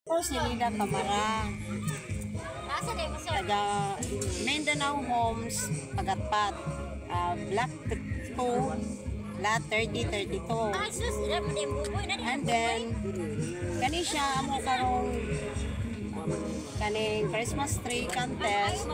Ako si Lida Tamara, taga Mindanao Homes, Pagatpat, Block 2, Lot 3032. And then, kani siya amo karong kaning Christmas tree contest.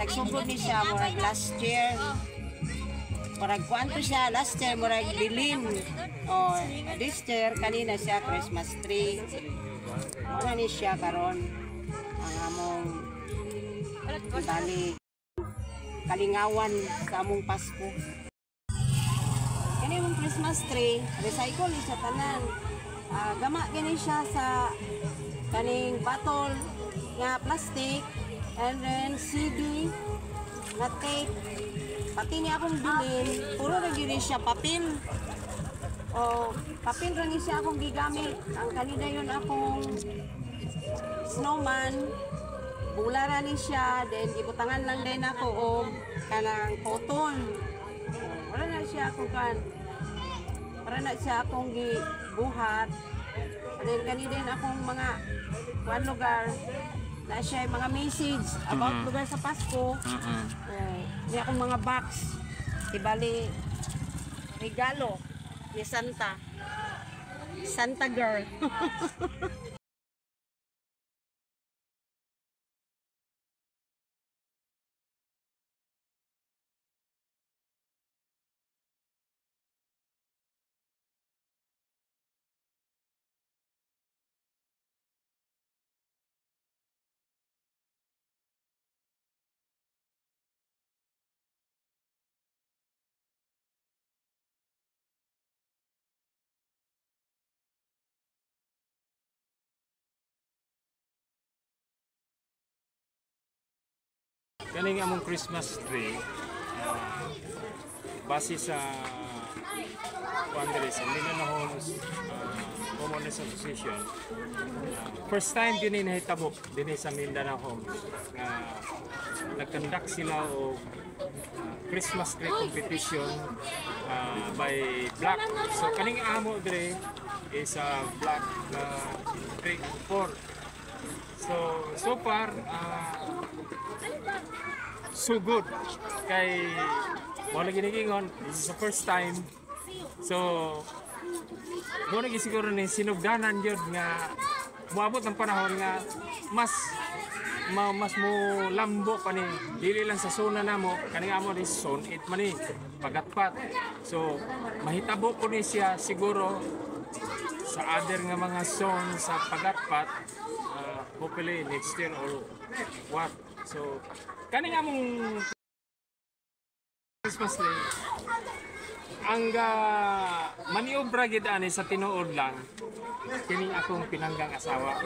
Nagsugod ni siya murag last year. Murag kuanto siya last year murag bilin. Or this year kanina siya Christmas tree. Mura ni siya karon ang among bali kalingawan sa among Pasko. Kani mong Christmas tree, recycle ni siya tanan. Gama gani siya sa kaning bottle nga plastic and then CD nga tape. Pati niya akong bilin, puro na gini siya papel. O papel ra ni siya akong gigamit. Ang kanina yun akong snowman, bula ra ni siya, then ibutangan lang din ako o kanang cotton. Wala na siya akong para na siya akong gibuhat. And then kanina din akong mga one lugar na siya mga message about lugar sa Pasko. Di akong mga box. Ibali regalo ni Santa. Santa girl. Kaning among Christmas tree, base sa Andres, ang Mindanao Homes Homeowners Association, first time din nahitabo din sa Mindanao Homes na nag-conduct sila o Christmas tree competition by block. So kaning amo dire is block 3 and 4. So far so good kay wala ginigingon, this is the first time. So mo na siguro ni sinugdanan jud nga moabot ang panahon nga mas mo lambo pa ni dili lang sa zona namo kani amo ni zone 8 man ni Pagatpat. So mahitabo ko ni siya siguro sa other nga mga zone sa Pagatpat, hopefully next year or what. So kani nga mong Christmas tree ang maniobra gid ani sa tinuod lang kini akong pinanggang asawa.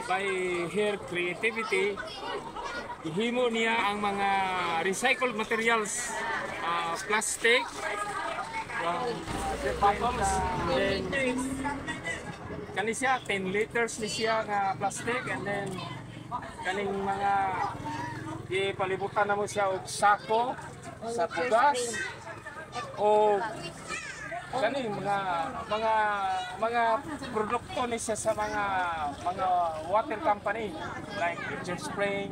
By her creativity, ihimo niya ang mga recycled materials, plastic, bottles, then kani siya 10 liters ni siya nga plastic, and then kaning mga ipalibutan na mo siya og sako sa bugas o kani mga produkto ni siya sa mga water company like Nature Spring,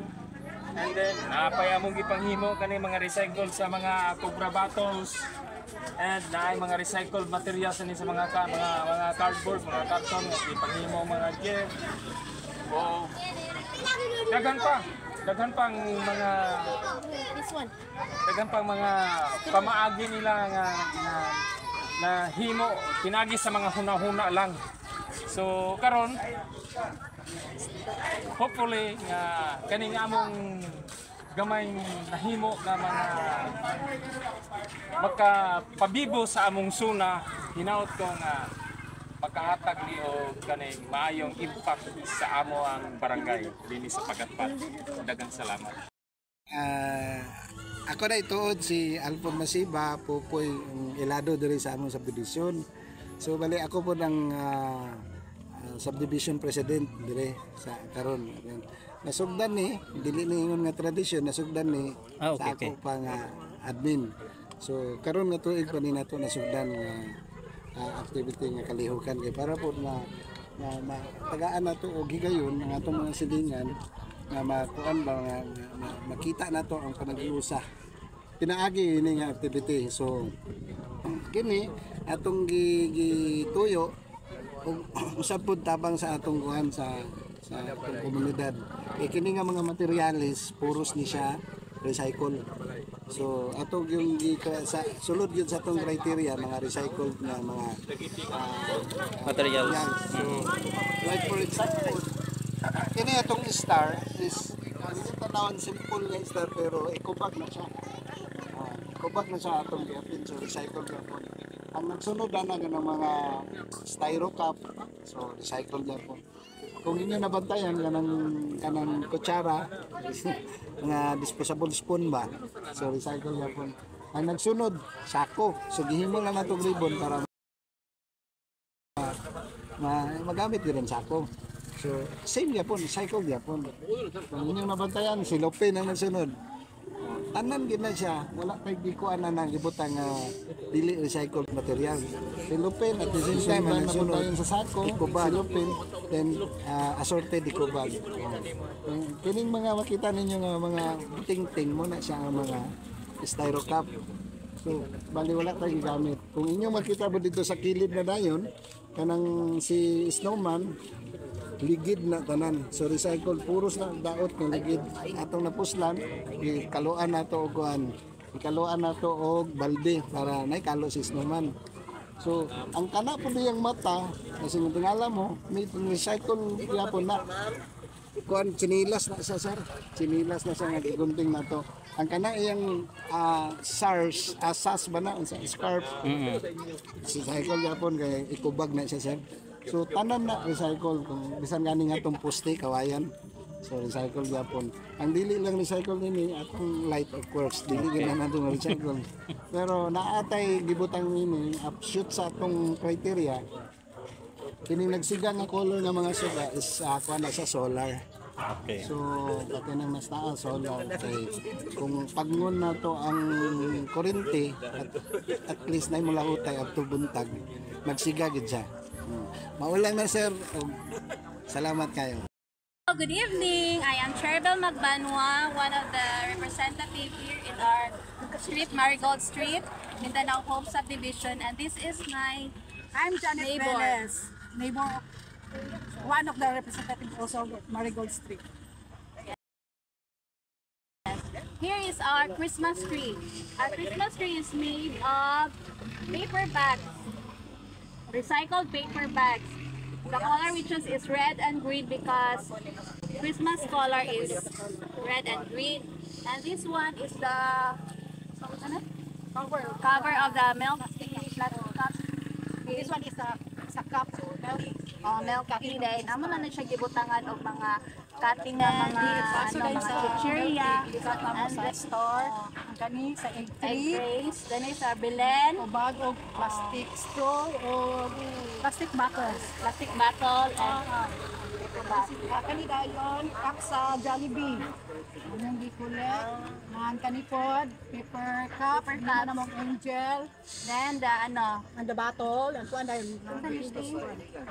and then napay among gipanghimo kani mga recycled sa mga Cobra bottles, and naay mga recycled materials ni sa mga cardboard, mga karton nga ipanghimo mga gear o daghan pang mga pamaagi nila na himo pinagi sa mga huna-huna lang. So karon hopefully kaning among gamay nahimo na mga makapabibo sa among suna, hinaot ko nga pagkahatag ni o kaning maayong impact sa amo ang barangay dinhi sa Pagatpat. Daghang salamat. Ako na ituod si Alfon Masiba, pupoy ilado diri sa among subdivision. So bali ako po ng subdivision president dire sa karon. Nasugdan ni dili ni ingon nga tradisyon, nasugdan ni sa ako pa nga admin. So karon nga tuig pa ni nato nasugdan nga activity nga kalihukan kay para po tagaan nato og higayon ang atong mga silingan nga makuan ba nga makita nato ang panag-iusa pinaagi ini nga activity. So kini atong gituyo ug usab pud tabang sa atong kuan sa atong komunidad. Kini nga mga materyales puros ni siya recycle. So atong yung sa sulod yun sa atong criteria mga recycled nga mga Materials. yan. So like for example kini atong star is tanawon simple nga star pero eco-bag na siya. Eco-bag na siya atong giapin so recycled na po. Ang nagsunod na ng mga styro cup so recycled na po. Kung inyo nabantayan kanang kutsara nga disposable spoon ba so recycle yapon. Ang nagsunod sako so gihimo lang natong ribbon para magamit din sako. So same yapon recycle yapon. Kung inyo nabantayan silopin ang nagsunod tanan gid na siya wala kay gikuan na nang gibutang dili recycled material. Silupin at the same time ang nabantayan sa sako silupin then assorted eco-bag. Kining mga makita ninyo nga mga ting-ting mo na siya ang mga styro cup. So bali wala tayo gigamit. Kung inyo makita mo dito sa kilid na dayon kanang si snowman ligid na tanan so recycled puros na daot ng ligid atong napuslan ikaluan nato og kuan ikaluan nato og balde para naikalo si snowman. So ang kana po diyang mata kasi ng tingala mo may recycle yapon na kuan chinilas na siya sir chinilas na siya nga gigunting nato ang kana iyang SARS ba na sa scarf recycle yapon kay eco-bag na siya sir. So tanan na recycle kung bisan gani nga tong poste kawayan. So recycle gyapon. Ang dili lang recycle nini atong light of course dili gyud na natong recycle. Pero naatay gibutang nini upshoot sa atong criteria. Kini nagsiga nga color nga mga suga is kuan na sa solar. Okay. So pati nang mas taas solar kay kung pagngon na to ang kuryente at least na mo lahutay adto buntag magsiga gid siya. Maulang na sir. Salamat kayo. Good evening. I am Cheribel Magbanwa, one of the representatives here in our street, Marigold Street, Mindanao Home Subdivision, and this is my I'm Janet neighbor. Velez, neighbor, one of the representatives also of Marigold Street. Here is our Christmas tree. Our Christmas tree is made of paper bags, recycled paper bags. The color we choose is red and green because Christmas color is red and green. And this one is the cover of the milk cup. This one is a cup milk. Milk coffee day. Naman na siya gibutangan og mga cutting na mga chicheria and Sa store, ang kani sa egg egg tree, trays. Then is our Belen, o bag o plastic straw o plastic bottles. plastic bottle, and Kani dayon cup sa Jollibee. Anong gikulit, ang kani pod, paper cup, lima na mong angel, then the ano, and the bottle, and kuan dayon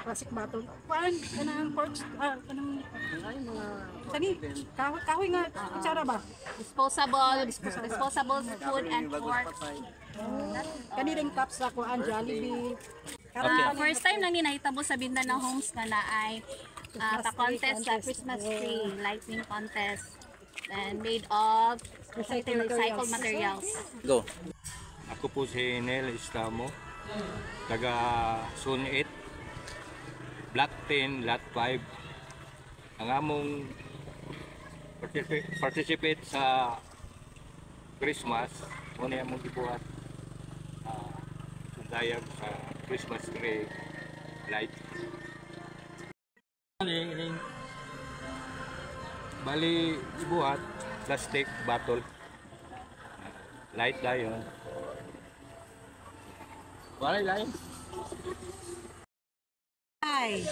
plastic bottle. Kuan kanang pork kanang kani kahoy nga kutsara ba? disposable food and forks. Kani ring cups sa kuan Jollibee. First time lang ni nahitabo sa Mindanao Homes na naay pa-contest sa Christmas tree lighting contest and made of recycled materials. Go. Ako po si Nel Estamo, taga Zone 8, Block 10, Lot 5. Ang among participate sa Christmas, muna yung mong ibuhat sundayag sa Christmas tree light. Bali ibuhat plastic bottle light dayon. Walay lain. Hi,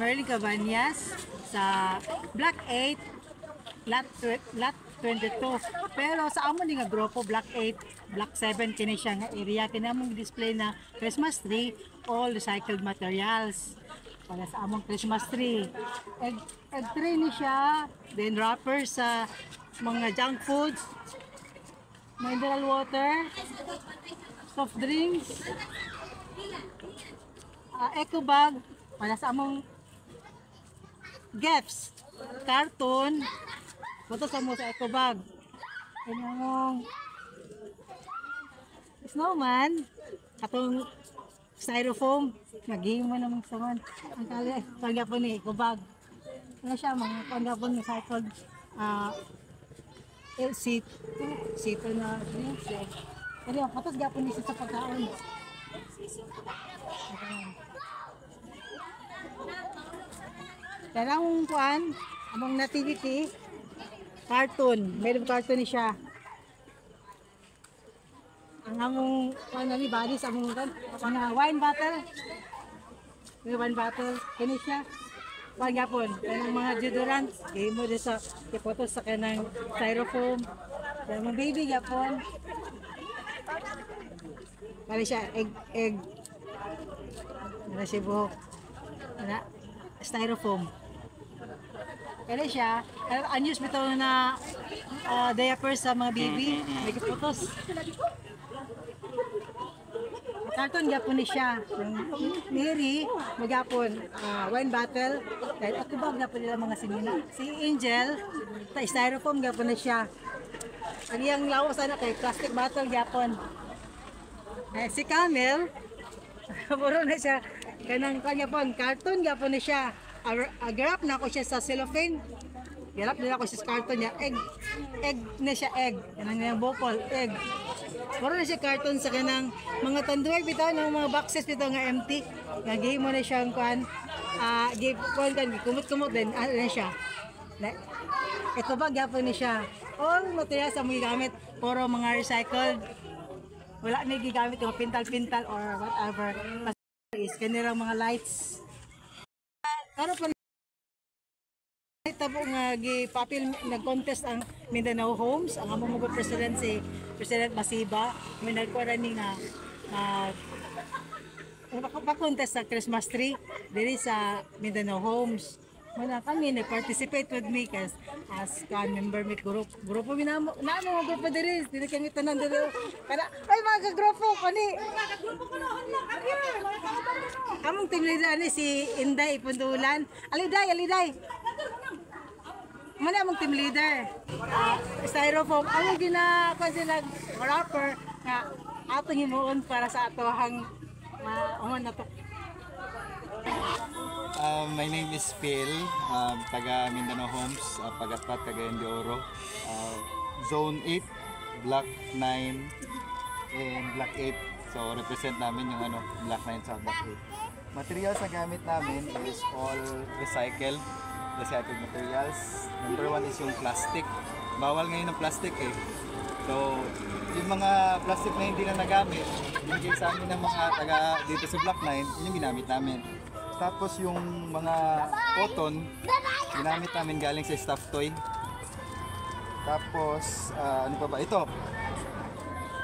Merly Cabanyas sa Block 8, Lot 22. Pero sa amo ni nga grupo Block 8, Block 7 kini siya nga area kini among display na Christmas tree all recycled materials para sa among Christmas tree. Egg tray ni siya, then wrapper sa mga junk foods, mineral water, soft drinks, eco bag para sa among gifts, carton, buto sa mo sa eco bag. And among snowman, atong styrofoam, naghihimo naman sa man. Ang kali, panggapon ni eco bag. Ano siya, mga panggapon ni recycled seat na drinks. Pero yung patos gapon ni siya sa pagkaon. Kaya ang kuan, among nativity, cartoon. Mayroon cartoon ni siya. Ang among kuan ni body sa among kan, mga wine bottle. May wine bottle kini siya. Wag yapon, kanang mga deodorant, kay mo din sa ipotos sa kanang styrofoam. Kaya mga baby yapon. Kali siya egg. Ano siya buhok? Ano? Styrofoam. Kaya siya, unused bitaw na diapers sa mga baby, may kaputos. Carton gapon ni siya. Mary, magapon, wine bottle, dahil atubag na po nila mga sinina. Si Angel, styrofoam gapon na siya. Ang iyang lawas na kay plastic bottle gapon. Si Camel, puro na siya. Kanang kanya po, carton gapon na siya. Agrap na ako siya sa cellophane. Garap din ako siya sa carton niya. Egg na siya, egg. Kanang yung bopol, egg. Puro na siya carton sa kanang mga tanduay bitaw ng mga boxes bitaw nga empty. Nagay mo na siyang kuan. Give kuan kan kumot-kumot din ano na siya. Ito ba gapon ni siya. All materials sa mga gamit puro mga recycled. Wala na gigamit yung pintal-pintal or whatever. Is kanirang mga lights. Ano pa tabo nga gipapil nag-contest ang Mindanao Homes, ang among mga president si President Masiba, may nagkuha ni nga pa-contest sa Christmas tree diri sa Mindanao Homes. Mana kami nag-participate with me as member mit grupo minamo namo grupo diri kami tanan diri kada ay mga grupo kani among team leader ani si Inday Pundulan. Aliday mana among team leader styrofoam among ginakuan sila wrapper nga atong himuon para sa atohang na to. My name is Phil, taga Mindanao Homes, Pagapat, taga Endeoro, Zone 8, Block 9, and Block 8. So represent namin yung Block 9 sa Block 8. Materials na gamit namin is all recycled materials. Number 1 is yung plastic. Bawal ngayon ng plastic eh. So yung mga plastic na hindi na nagamit, binigay sa amin ng mga taga dito sa Block 9, yun yung ginamit namin. Tapos yung mga cotton, ginamit namin galing sa stuffed toy. Tapos ano pa ba ito?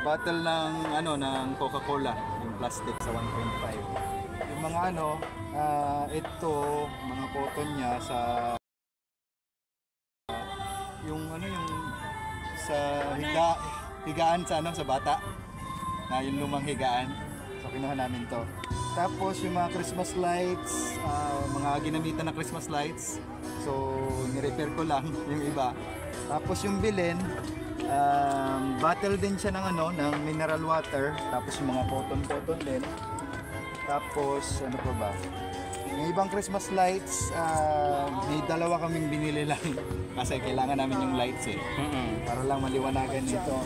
Bottle ng Coca-Cola, yung plastic sa 1.5. Yung mga ito, mga cotton niya sa yung sa higaan sa bata. Na yung lumang higaan. So kinuha namin to. Tapos yung mga Christmas lights, mga ginamitan na Christmas lights. So ni-repair ko lang yung iba. Tapos yung bilin, bottle din siya ng mineral water. Tapos yung mga cotton din. Tapos ano pa ba? Yung ibang Christmas lights, may dalawa kaming binili lang. Kasi kailangan namin yung lights eh. Para lang maliwanagan ito.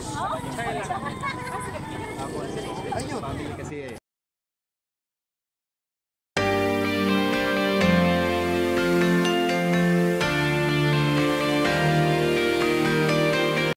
Tapos ayun. Family kasi eh.